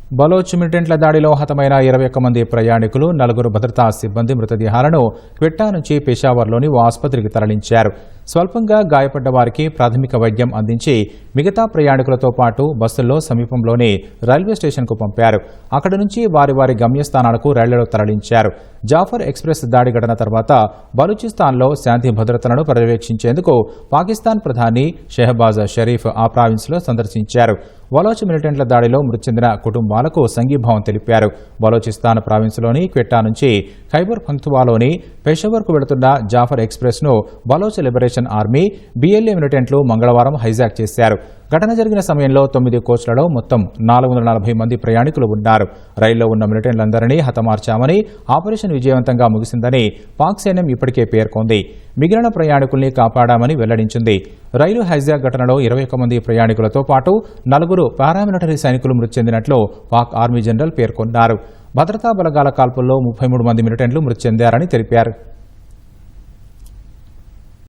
బలోచ్ మిలిటెంట్ల దాడిలో హతమైన 21 మంది ప్రయాణికులు, 4 భద్రతా సిబ్బంది మృతదేహాలను క్వెట్టా నుంచి పెషావర్లోని ఓ ఆసుపత్రికి తరలించారు. స్వల్పంగా గాయపడ్డ వారికి ప్రాథమిక వైద్యం అందించి మిగతా ప్రయాణికులతో పాటు బస్సుల్లో సమీపంలోని రైల్వే స్టేషన్కు పంపారు. అక్కడి నుంచి వారి వారి గమ్యస్థానాలకు రైళ్లలో తరలించారు. జాఫర్ ఎక్స్ప్రెస్ దాడి ఘటన తర్వాత బలూచిస్తాన్లో శాంతి భద్రతలను పర్యవేక్షించేందుకు పాకిస్తాన్ ప్రధాని షెహబాజ్ షరీఫ్ ఆ ప్రావిన్స్లో సందర్శించారు. బలోచ్ మిలిటెంట్ల దాడిలో మృతి చెందిన కుటుంబాలకు సంఘీభావం తెలిపారు. బలోచిస్తాన్ ప్రావిన్స్లోని క్వెట్టా నుంచి ఖైబర్ పఖ్తుంఖ్వాలోని పెషావర్కు వెళుతున్న జాఫర్ ఎక్స్ప్రెస్ను బలోచ్ లిబరేషన్ ఆర్మీ, BLA మిలిటెంట్లు మంగళవారం హైజాక్ చేశారు. ఘటన జరిగిన సమయంలో 9 కోచ్లలో మొత్తం 440 మంది ప్రయాణికులు ఉన్నారు. రైల్లో ఉన్న మిలిటెంట్లందరినీ హతమార్చామని, ఆపరేషన్ విజయవంతంగా ముగిసిందని పాక్ సైన్యం ఇప్పటికే పేర్కొంది. మిగిలిన ప్రయాణికుల్ని కాపాడామని వెల్లడించింది. రైలు హైజాక్ ఘటనలో 21 మంది ప్రయాణికులతో పాటు 4 పారామిలిటరీ సైనికులు మృతి చెందినట్లు పాక్ ఆర్మీ జనరల్ పేర్కొన్నారు. భద్రతా బలగాల కాల్పుల్లో 33 మంది మిలిటెంట్లు మృతి చెందారని తెలిపారు.